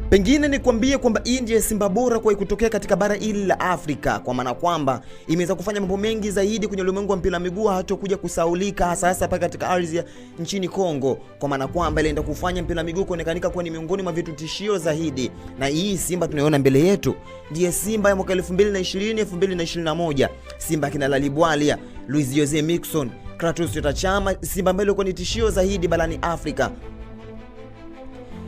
Pengine nikwambie kwamba hii ndiyo Simba bora kwa kutokea katika bara hili la Afrika, kwa maana kwamba imeweza kufanya mambo mengi zaidi kwenye ulimwengu wa mpira miguu, hata kuja kusaulika hasa hapa katika ardhi nchini Kongo, kwa maana kwamba ilienda kufanya mpira miguu kuonekanika kuwa ni miongoni mwa vitu tishio zaidi. Na hii Simba tunayoona mbele yetu ndiye Simba ya mwaka 2020 2021, Simba kina Lalibwalia, Luis Jose Miquissone, Kratos Chama, Simba mbele kwa ni tishio zaidi barani Afrika.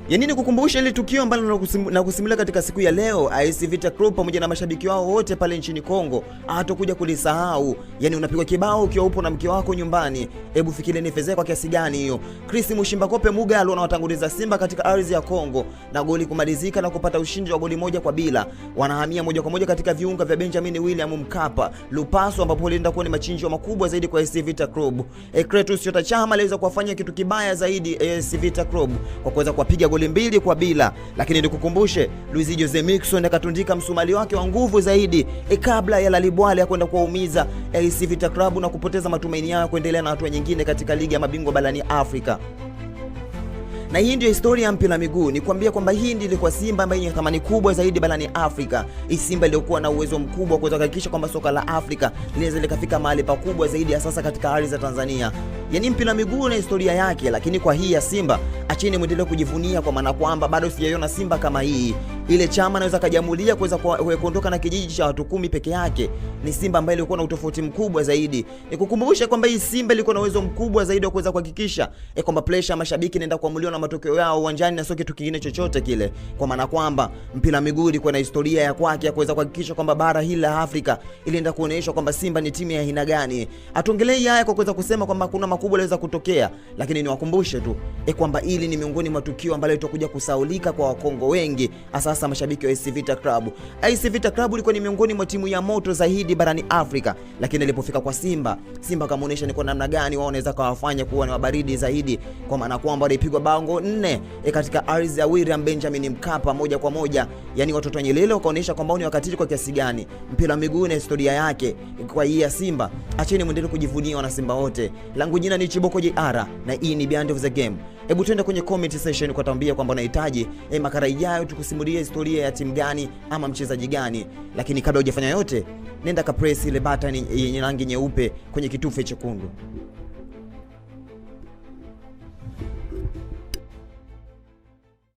Nini kukumbusha ile tukio ambalo na kusimulia katika siku ya leo, AS Vita Club pamoja na mashabiki wao wote pale nchini Kongo hatakuja kulisahau. Unapigwa kibao ukiwa upo na mke wako nyumbani. Hebu fikiria ni fedha kwa kiasi gani hiyo. Chris Mushimbakope Mugalo anawatanguliza Simba katika ardhi ya Kongo na goli kumalizika na kupata ushindi wa goli 1-0. Wanahamia moja kwa moja katika viunga vya Benjamin William Mkapa Lupaso, ambapo alienda kuwa ni machinjo makubwa zaidi kwa AS Vita Club. Kratos Chama aliweza kuwafanya kitu kibaya zaidi AS Vita Club kwa kuweza kuwapiga 2-0, lakini nikukumbushe Luis Jose Miquissone akatundika msumali wake wa nguvu zaidi kabla ya Lalibwale kwenda kuwaumiza AS Vita Club na kupoteza matumaini yao kuendelea na hatua nyingine katika ligi ya mabingwa barani Afrika. Na hii ndio historia ya mpira miguu. Nikwambia kwamba hii ndio ilikuwa Simba ambayo yenye thamani kubwa zaidi barani Afrika. Hii Simba iliyokuwa na uwezo mkubwa kuweza kuhakikisha kwamba soka la Afrika linaweza likafika mahali pakubwa zaidi ya sasa katika ardhi za Tanzania. Mpira miguu na historia yake, lakini kwa hii ya Simba acheni muendelee kujivunia, kwa maana kwamba bado sijaiona Simba kama hii. Ile Chama anaweza kajamulia kuweza kuondoka na kijiji cha watu 10 peke yake. Ni Simba ambayo ilikuwa na utofauti mkubwa zaidi. Nikukumbusha kwamba hii Simba ilikuwa na uwezo mkubwa zaidi wa kuweza kuhakikisha kwamba pressure mashabiki inaenda kuamuliwa na matokeo yao uwanjani na sio kitu kingine chochote kile, kwa maana kwamba mpira miguu ilikuwa na historia ya kwake ya kuweza kuhakikisha kwamba bara hili la Afrika ilienda kuonyesha kwamba Simba ni timu ya aina gani. Atuongelee haya kwa kuweza kusema kwamba kuna makubwa yanaweza kutokea, lakini niwakumbushe tu kwamba hili ni miongoni mwa tukio ambalo litakuja kusaulika kwa Wakongo wengi, hasa mashabiki wa AS Vita Club. AS Vita Club ilikuwa ni miongoni mwa timu ya moto zaidi barani Afrika, lakini ilipofika kwa Simba kamuonesha ni kwa namna gani wao wanaweza kawafanya kuwa ni wabaridi zaidi, kwa maana kwamba walipigwa bango 4 katika ardhi ya William Benjamin Mkapa moja kwa moja. Watoto wenye leo wakaonesha kwamba ni wakatili kwa kiasi gani mpira miguu na historia yake. Kwa hii ya Simba acheni muendelee kujivunia wana Simba wote. Langu jina ni Chiboko JR na hii ni Beyond of the Game. Hebu twende kwenye comment section kwa tambia kwamba unahitaji makala ijayo tukusimulie historia ya timu gani ama mchezaji gani. Lakini kabla hujafanya yote, nenda ka press ile button yenye rangi nyeupe kwenye kitufe chekundu.